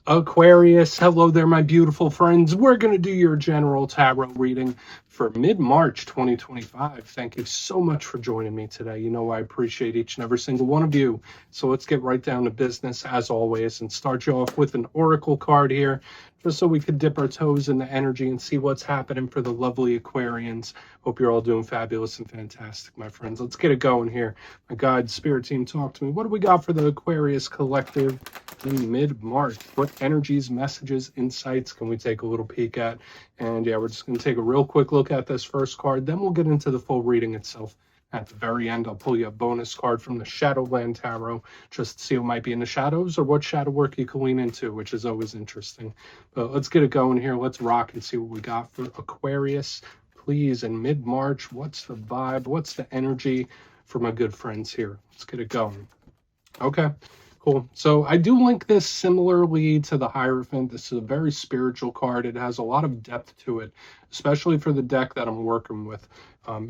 Aquarius, hello there, my beautiful friends. We're going to do your general tarot reading for mid-March 2025. Thank you so much for joining me today. You know I appreciate each and every single one of you. So let's get right down to business, as always, and start you off with an oracle card here, just so we could dip our toes in the energy and see what's happening for the lovely Aquarians. Hope you're all doing fabulous and fantastic, my friends. Let's get it going here. My guide, spirit team, talk to me. What do we got for the Aquarius collective in mid-March? What energies, messages, insights can we take a little peek at? And yeah, we're just going to take a real quick look at this first card. Then we'll get into the full reading itself. At the very end, I'll pull you a bonus card from the Shadowland Tarot just to see what might be in the shadows or what shadow work you can lean into, which is always interesting. But let's get it going here. Let's rock and see what we got for Aquarius. Please, in mid-March, what's the vibe? What's the energy for my good friends here? Let's get it going. Okay. Cool. So I do link this similarly to the Hierophant. This is a very spiritual card. It has a lot of depth to it, especially for the deck that I'm working with.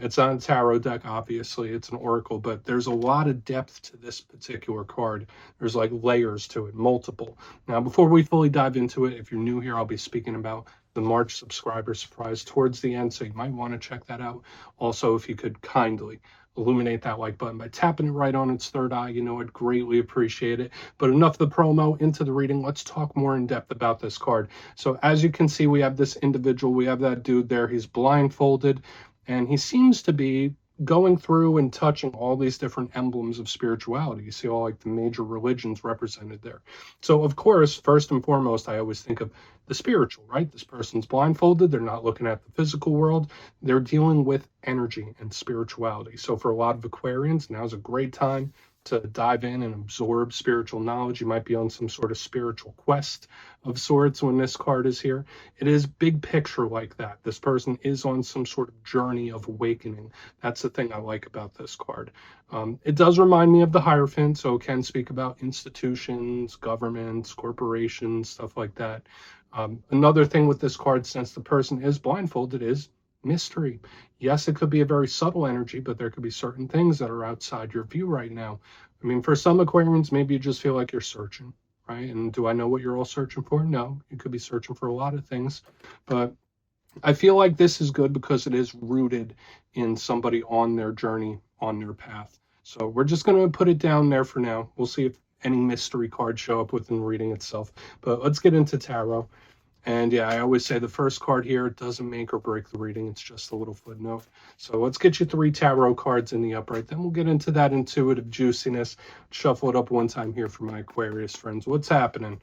It's not a tarot deck, obviously. It's an oracle, but there's a lot of depth to this particular card. There's like layers to it, multiple. Now, before we fully dive into it, if you're new here, I'll be speaking about the March subscriber surprise towards the end, so you might want to check that out. Also, if you could kindly illuminate that like button by tapping it right on its third eye, you know, I'd greatly appreciate it. But enough of the promo, into the reading. Let's talk more in depth about this card. So as you can see, we have this individual, we have that dude there. He's blindfolded, and he seems to be going through and touching all these different emblems of spirituality. You see all like the major religions represented there. So of course, first and foremost, I always think of the spiritual, right? This person's blindfolded. They're not looking at the physical world. They're dealing with energy and spirituality. So for a lot of Aquarians, now's a great time to dive in and absorb spiritual knowledge. You might be on some sort of spiritual quest of sorts when this card is here. It is big picture like that. This person is on some sort of journey of awakening. That's the thing I like about this card. It does remind me of the Hierophant, so it can speak about institutions, governments, corporations, stuff like that. Another thing with this card, since the person is blindfolded, is mystery. Yes, it could be a very subtle energy, but there could be certain things that are outside your view right now. I mean, for some Aquarians, maybe you just feel like you're searching, right? And do I know what you're all searching for? No, you could be searching for a lot of things, but I feel like this is good because it is rooted in somebody on their journey, on their path. So we're just going to put it down there for now. We'll see if any mystery cards show up within the reading itself. But let's get into tarot. And yeah, I always say the first card here doesn't make or break the reading. It's just a little footnote. So let's get you 3 tarot cards in the upright. Then we'll get into that intuitive juiciness. Shuffle it up one time here for my Aquarius friends. What's happening?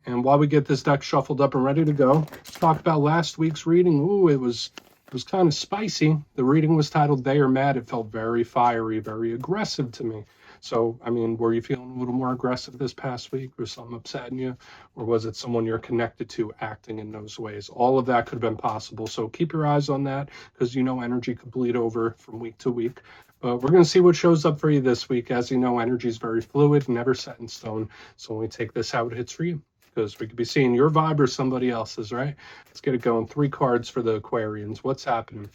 And while we get this deck shuffled up and ready to go, let's talk about last week's reading. Ooh, it was kind of spicy. The reading was titled They Are Mad. It felt very fiery, very aggressive to me. So, I mean, were you feeling a little more aggressive this past week? Was something upsetting you? Or was it someone you're connected to acting in those ways? All of that could have been possible. So keep your eyes on that, because you know energy could bleed over from week to week. But we're going to see what shows up for you this week. As you know, energy is very fluid, never set in stone. So when we take this out, it hits for you, because we could be seeing your vibe or somebody else's, right? Let's get it going. 3 cards for the Aquarians. What's happening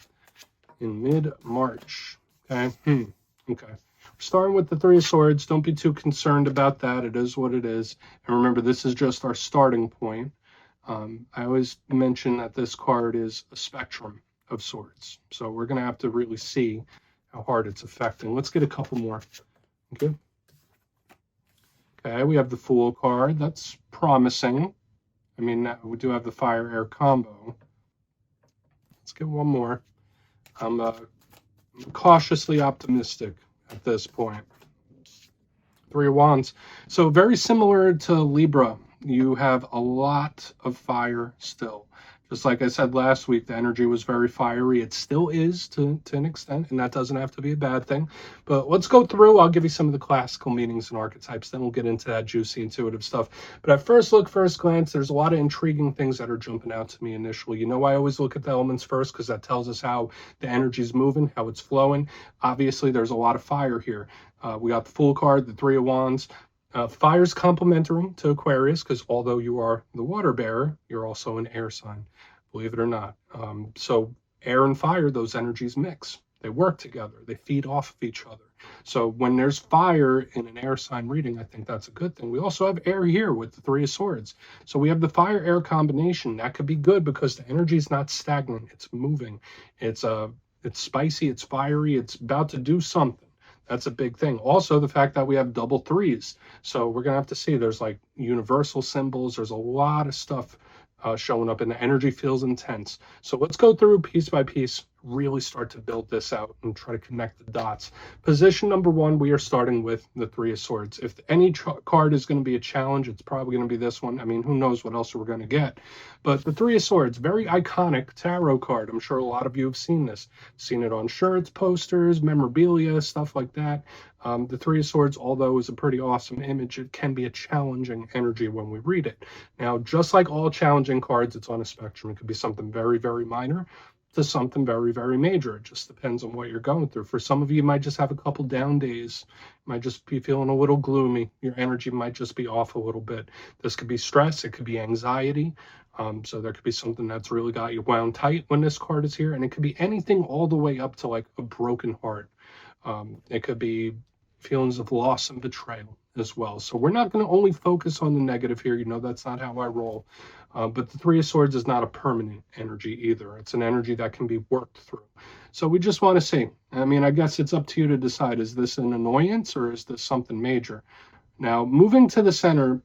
in mid-March? Okay. Okay. Starting with the 3 of Swords. Don't be too concerned about that. It is what it is. And remember, this is just our starting point. I always mention that this card is a spectrum of swords. So we're going to have to really see how hard it's affecting. Let's get a couple more. Okay. Okay, we have the Fool card. That's promising. I mean, we do have the Fire-Air combo. Let's get one more. I'm cautiously optimistic at this point. 3 of Wands. So very similar to Libra, you have a lot of fire still. Just like I said last week, the energy was very fiery. It still is to an extent, and that doesn't have to be a bad thing. But let's go through. I'll give you some of the classical meanings and archetypes. Then we'll get into that juicy, intuitive stuff. But at first look, first glance, there's a lot of intriguing things that are jumping out to me initially. You know, I always look at the elements first because that tells us how the energy is moving, how it's flowing. Obviously, there's a lot of fire here. We got the Fool card, the 3 of Wands. Fire's complementary to Aquarius, because although you are the water bearer, you're also an air sign, believe it or not. So air and fire, those energies mix. They work together. They feed off of each other. So when there's fire in an air sign reading, I think that's a good thing. We also have air here with the Three of Swords. So we have the fire-air combination. That could be good because the energy is not stagnant. It's moving. It's spicy. It's fiery. It's about to do something. That's a big thing. Also, the fact that we have double threes. So we're going to have to see. There's like universal symbols. There's a lot of stuff showing up, and the energy feels intense. So let's go through piece by piece, really start to build this out and try to connect the dots. Position number one, we are starting with the Three of Swords. If any card is going to be a challenge, it's probably going to be this one. I mean, who knows what else we're going to get. But the Three of Swords, very iconic tarot card. I'm sure a lot of you have seen this. Seen it on shirts, posters, memorabilia, stuff like that. The Three of Swords, although is a pretty awesome image, it can be a challenging energy when we read it. Now, just like all challenging cards, it's on a spectrum. It could be something very, very minor to something very, very major. It just depends on what you're going through. For some of you, you might just have a couple down days. You might just be feeling a little gloomy. Your energy might just be off a little bit. This could be stress. It could be anxiety. So there could be something that's really got you wound tight when this card is here. And it could be anything all the way up to like a broken heart. It could be feelings of loss and betrayal as well. So we're not going to only focus on the negative here. You know, that's not how I roll. But the Three of Swords is not a permanent energy either. It's an energy that can be worked through. So we just want to see. I mean, I guess it's up to you to decide, is this an annoyance or is this something major? Now, moving to the center,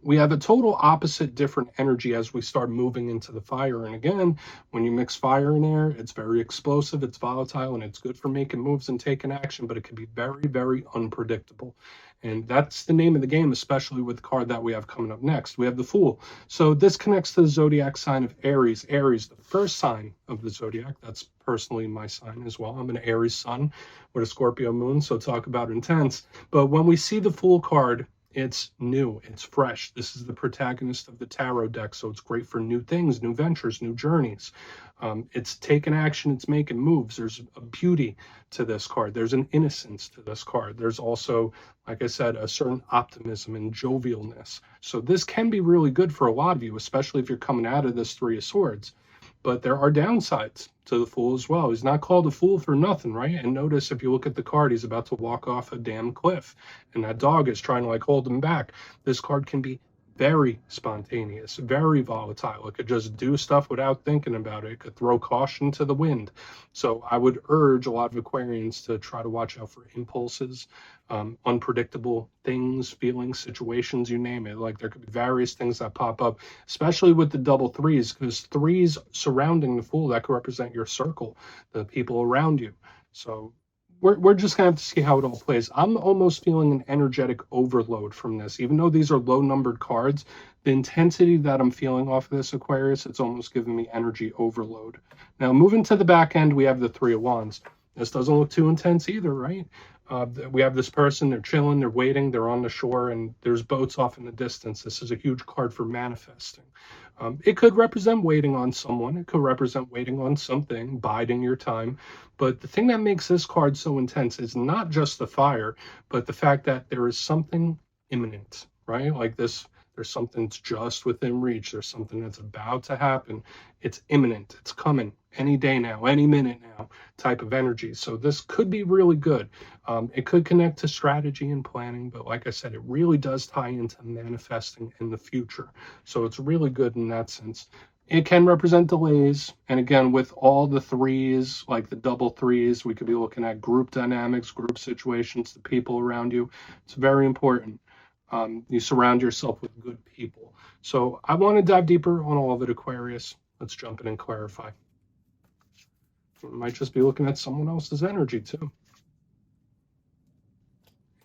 we have a total opposite different energy as we start moving into the fire. And again, when you mix fire and air, it's very explosive, it's volatile, and it's good for making moves and taking action, but it can be very, very unpredictable. And that's the name of the game, especially with the card that we have coming up next. We have the Fool. So this connects to the zodiac sign of Aries. Aries, the first sign of the zodiac. That's personally my sign as well. I'm an Aries sun with a Scorpio moon, so talk about intense. But when we see the Fool card, it's new, it's fresh. This is the protagonist of the tarot deck, so it's great for new things, new ventures, new journeys. It's taking action, it's making moves. There's a beauty to this card. There's an innocence to this card. There's also, like I said, a certain optimism and jovialness. So this can be really good for a lot of you, especially if you're coming out of this Three of Swords. But there are downsides to the Fool as well. He's not called a fool for nothing, right? And notice if you look at the card, he's about to walk off a damn cliff, and that dog is trying to like hold him back. This card can be very spontaneous, very volatile. It could just do stuff without thinking about it. It could throw caution to the wind. So I would urge a lot of Aquarians to try to watch out for impulses, unpredictable things, feelings, situations, you name it. Like there could be various things that pop up, especially with the double threes, because threes surrounding the Fool, that could represent your circle, the people around you. So we're just going to have to see how it all plays. I'm almost feeling an energetic overload from this. Even though these are low-numbered cards, the intensity that I'm feeling off of this Aquarius, it's almost giving me energy overload. Now, moving to the back end, we have the Three of Wands. This doesn't look too intense either, right? We have this person, they're chilling, they're waiting, they're on the shore, and there's boats off in the distance. This is a huge card for manifesting. It could represent waiting on someone. It could represent waiting on something, biding your time. But the thing that makes this card so intense is not just the fire, but the fact that there is something imminent, right? Like this, there's something that's just within reach. There's something that's about to happen. It's imminent. It's coming any day now, any minute now type of energy. So this could be really good. It could connect to strategy and planning, but like I said, it really does tie into manifesting in the future. So it's really good in that sense. It can represent delays. And again, with all the threes, like the double threes, we could be looking at group dynamics, group situations, the people around you. It's very important. You surround yourself with good people. So I want to dive deeper on all of it, Aquarius. Let's jump in and clarify. You might just be looking at someone else's energy too.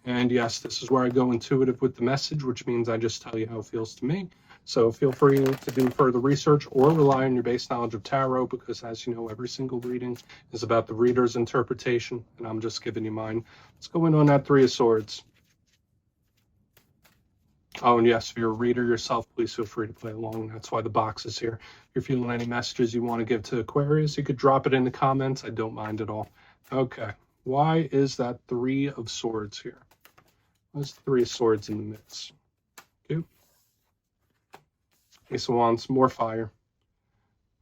And yes, this is where I go intuitive with the message, which means I just tell you how it feels to me. So feel free to do further research or rely on your base knowledge of tarot, because as you know, every single reading is about the reader's interpretation, and I'm just giving you mine. Let's go in on that Three of Swords. Oh, and yes, if you're a reader yourself, please feel free to play along. That's why the box is here. If you're feeling any messages you want to give to Aquarius, you could drop it in the comments. I don't mind at all. Okay, why is that Three of Swords here? What's the Three of Swords in the midst? Okay. Ace of Wands, more fire.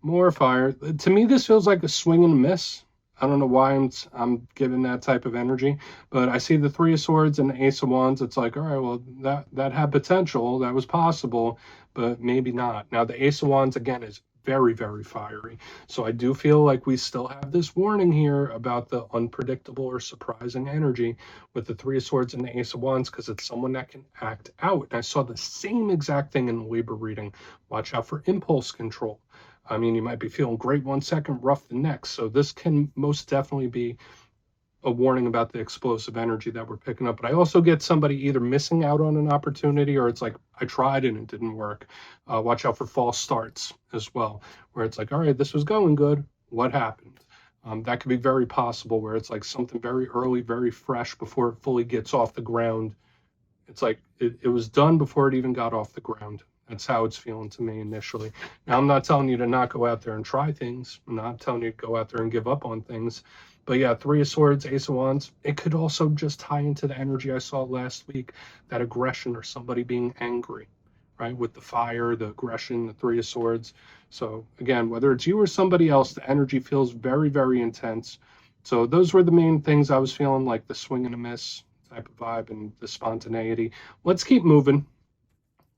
More fire. To me, this feels like a swing and a miss. I don't know why I'm given that type of energy, but I see the Three of Swords and the Ace of Wands. It's like, all right, well, that had potential, that was possible, but maybe not. Now, the Ace of Wands, again, is very, very fiery. So I do feel like we still have this warning here about the unpredictable or surprising energy with the Three of Swords and the Ace of Wands, because it's someone that can act out. And I saw the same exact thing in the Libra reading. Watch out for impulse control. I mean, you might be feeling great one second, rough the next. So this can most definitely be a warning about the explosive energy that we're picking up. But I also get somebody either missing out on an opportunity, or it's like, I tried and it didn't work. Watch out for false starts as well, where it's like, all right, this was going good. What happened? That could be very possible, where it's like something very early, very fresh before it fully gets off the ground. It's like it was done before it even got off the ground. That's how it's feeling to me initially. Now, I'm not telling you to not go out there and try things. I'm not telling you to go out there and give up on things. But yeah, Three of Swords, Ace of Wands, it could also just tie into the energy I saw last week, that aggression or somebody being angry, right? With the fire, the aggression, the Three of Swords. So again, whether it's you or somebody else, the energy feels very, very intense. So those were the main things I was feeling, like the swing and a miss type of vibe and the spontaneity. Let's keep moving.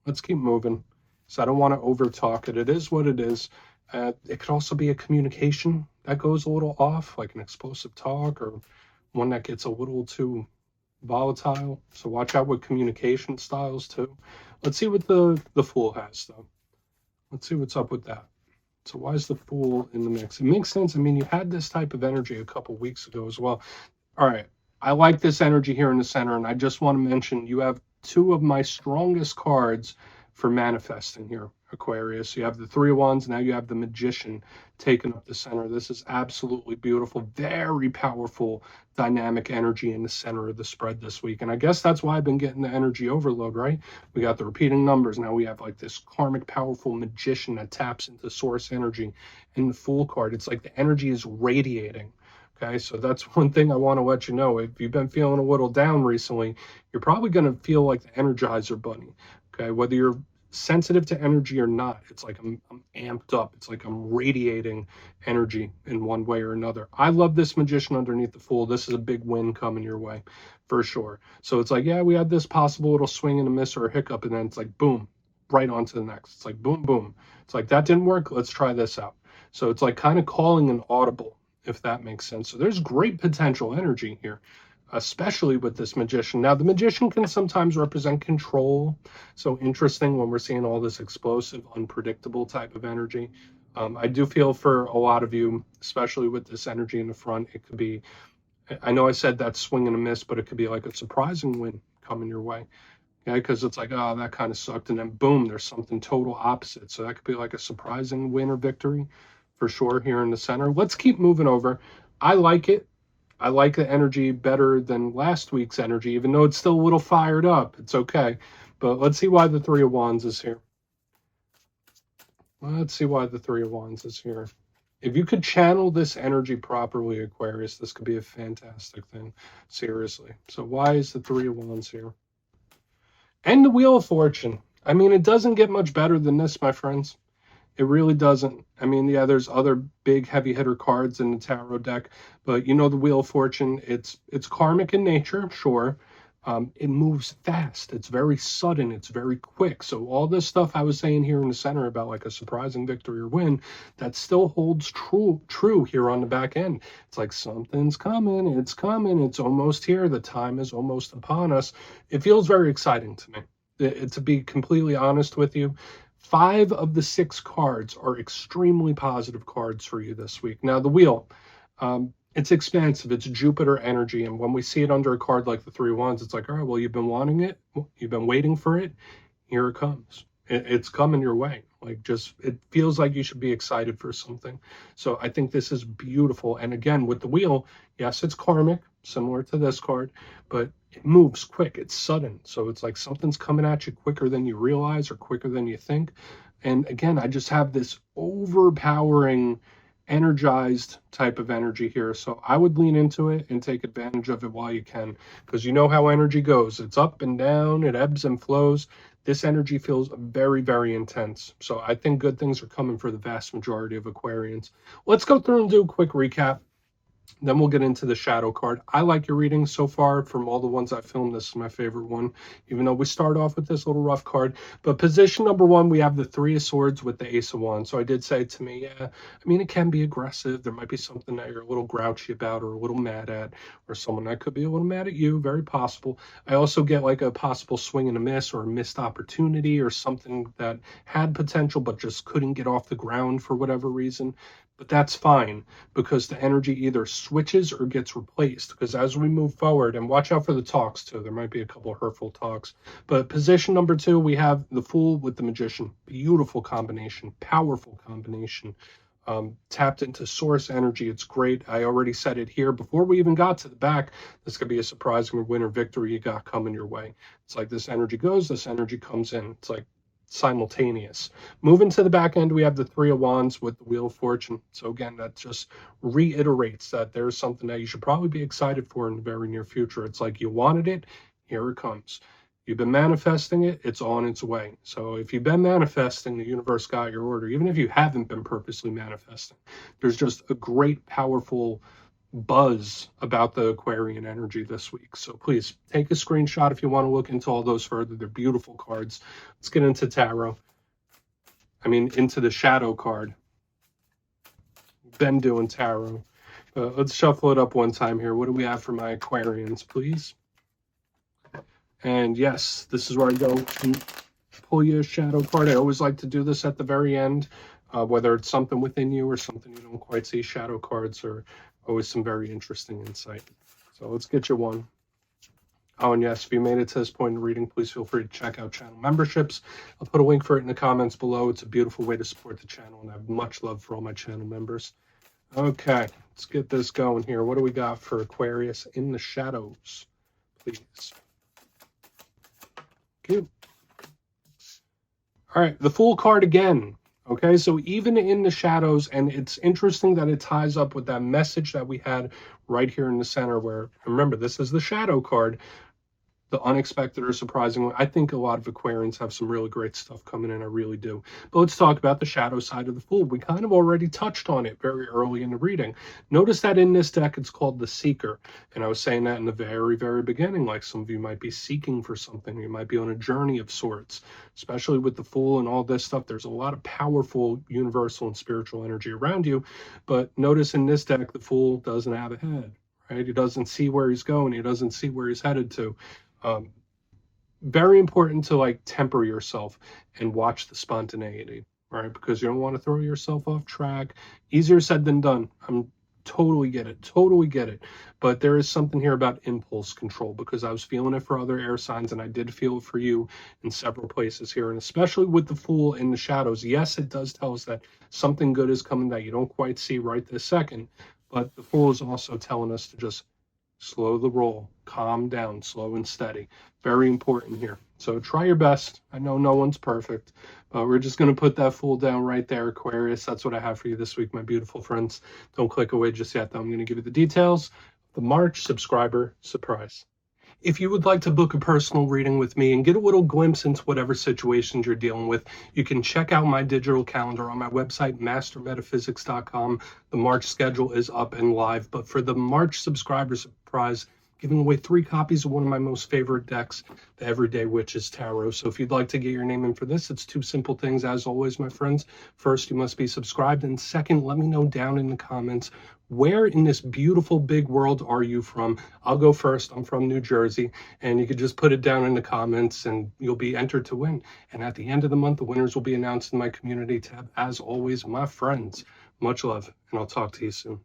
Let's keep moving. So I don't want to over talk it. It is what it is. It could also be a communication that goes a little off, like an explosive talk, or one that gets a little too volatile. So watch out with communication styles too. Let's see what the Fool has, though. Let's see what's up with that. So why is the Fool in the mix? It makes sense. I mean, you had this type of energy a couple weeks ago as well. All right. I like this energy here in the center, and I just want to mention you have two of my strongest cards for manifesting here, Aquarius. You have the Three of Wands, now you have the Magician taking up the center. This is absolutely beautiful, very powerful dynamic energy in the center of the spread this week. And I guess that's why I've been getting the energy overload, right? We got the repeating numbers. Now we have like this karmic, powerful Magician that taps into source energy. In the Fool card, it's like the energy is radiating. Okay, so that's one thing I want to let you know. If you've been feeling a little down recently, you're probably going to feel like the Energizer Bunny. Okay, whether you're sensitive to energy or not, it's like I'm amped up. It's like I'm radiating energy in one way or another. I love this Magician underneath the Fool. This is a big win coming your way for sure. So it's like, yeah, we had this possible little swing and a miss or a hiccup, and then it's like, boom, right on to the next. It's like, boom, boom. It's like, that didn't work. Let's try this out. So it's like kind of calling an audible, if that makes sense. So there's great potential energy here, especially with this Magician. Now, the Magician can sometimes represent control. So interesting when we're seeing all this explosive, unpredictable type of energy. I do feel for a lot of you, especially with this energy in the front, it could be, I know I said that swing and a miss, but it could be like a surprising win coming your way. Okay, because it's like, oh, that kind of sucked. And then boom, there's something total opposite. So that could be like a surprising win or victory for sure here in the center. Let's keep moving over. I like it. I like the energy better than last week's energy, even though it's still a little fired up. It's okay. But let's see why the Three of Wands is here. Let's see why the Three of Wands is here. If you could channel this energy properly, Aquarius, this could be a fantastic thing. Seriously. So why is the Three of Wands here? And the Wheel of Fortune. I mean, it doesn't get much better than this, my friends. It really doesn't. I mean, yeah, there's other big heavy hitter cards in the tarot deck, but you know, the Wheel of Fortune, it's karmic in nature, sure. It moves fast. It's very sudden. It's very quick. So all this stuff I was saying here in the center about like a surprising victory or win, that still holds true here on the back end. It's like something's coming. It's coming. It's almost here. The time is almost upon us. It feels very exciting to me. To be completely honest with you, 5 of the 6 cards are extremely positive cards for you this week. Now, the Wheel, it's expansive. It's Jupiter energy. And when we see it under a card like the Three of Wands, it's like, all right, well, you've been wanting it. You've been waiting for it. Here it comes. It's coming your way. Like, just, it feels like you should be excited for something. So I think this is beautiful. And again, with the Wheel, yes, it's karmic, similar to this card, but it moves quick. It's sudden. So it's like something's coming at you quicker than you realize or quicker than you think. And again, I just have this overpowering, energized type of energy here. So I would lean into it and take advantage of it while you can, because you know how energy goes. It's up and down, it ebbs and flows. This energy feels very, very intense. So I think good things are coming for the vast majority of Aquarians. Let's go through and do a quick recap. Then we'll get into the shadow card. I like your reading so far. From all the ones I filmed, this is my favorite one, even though we start off with this little rough card. But position number one, we have the Three of Swords with the Ace of Wands. So I did say to me, yeah, I mean, it can be aggressive. There might be something that you're a little grouchy about or a little mad at, or someone that could be a little mad at you. Very possible. I also get like a possible swing and a miss or a missed opportunity or something that had potential but just couldn't get off the ground for whatever reason. But that's fine, because the energy either switches or gets replaced. Because as we move forward, and watch out for the talks too, there might be a couple of hurtful talks. But position number two, we have the Fool with the Magician. Beautiful combination, powerful combination. Tapped into source energy. It's great. I already said it here before we even got to the back. This could be a surprising win or victory you got coming your way. It's like this energy goes, this energy comes in. It's like simultaneous. Moving to the back end, we have the Three of Wands with the Wheel of Fortune. So again, that just reiterates that there's something that you should probably be excited for in the very near future. It's like you wanted it, here it comes. You've been manifesting it, it's on its way. So if you've been manifesting, the universe got your order. Even if you haven't been purposely manifesting, there's just a great, powerful buzz about the Aquarian energy this week. So please take a screenshot if you want to look into all those further. They're beautiful cards. Let's get into tarot. I mean, into the shadow card. Been doing tarot. Let's shuffle it up one time here. What do we have for my Aquarians, please? And yes, this is where I go and pull you a shadow card. I always like to do this at the very end, whether it's something within you or something you don't quite see. Shadow cards are always some very interesting insight. So let's get you one. Oh, and yes, if you made it to this point in the reading, please feel free to check out channel memberships. I'll put a link for it in the comments below. It's a beautiful way to support the channel, and I have much love for all my channel members. Okay, let's get this going here. What do we got for Aquarius in the shadows, please? Thank you. All right, the Fool card again. Okay, so even in the shadows, and it's interesting that it ties up with that message that we had right here in the center where, remember, this is the shadow card, the unexpected or surprising one. I think a lot of Aquarians have some really great stuff coming in. I really do. But let's talk about the shadow side of the Fool. We kind of already touched on it very early in the reading. Notice that in this deck, it's called the Seeker. And I was saying that in the very, very beginning, like some of you might be seeking for something. You might be on a journey of sorts, especially with the Fool and all this stuff. There's a lot of powerful universal and spiritual energy around you. But notice in this deck, the Fool doesn't have a head, right? He doesn't see where he's going. He doesn't see where he's headed to. Very important to like temper yourself and watch the spontaneity, right? Because you don't want to throw yourself off track. Easier said than done. I'm totally get it. But there is something here about impulse control, because I was feeling it for other air signs, and I did feel it for you in several places here, and especially with the Fool in the shadows. Yes, it does tell us that something good is coming that you don't quite see right this second, but the Fool is also telling us to just slow the roll, calm down, slow and steady. Very important here. So try your best. I know no one's perfect, but we're just going to put that Fool down right there, Aquarius. That's what I have for you this week, my beautiful friends. Don't click away just yet, though. I'm going to give you the details. The March subscriber surprise. If you would like to book a personal reading with me and get a little glimpse into whatever situations you're dealing with, you can check out my digital calendar on my website, mastermetaphysics.com. The March schedule is up and live. But for the March subscriber surprise, giving away 3 copies of one of my most favorite decks, the Everyday Witches Tarot. So if you'd like to get your name in for this, it's 2 simple things, as always, my friends. First, you must be subscribed. And second, let me know down in the comments, where in this beautiful big world are you from? I'll go first. I'm from New Jersey, and you could just put it down in the comments and you'll be entered to win. And at the end of the month, the winners will be announced in my community tab. As always, my friends, much love, and I'll talk to you soon.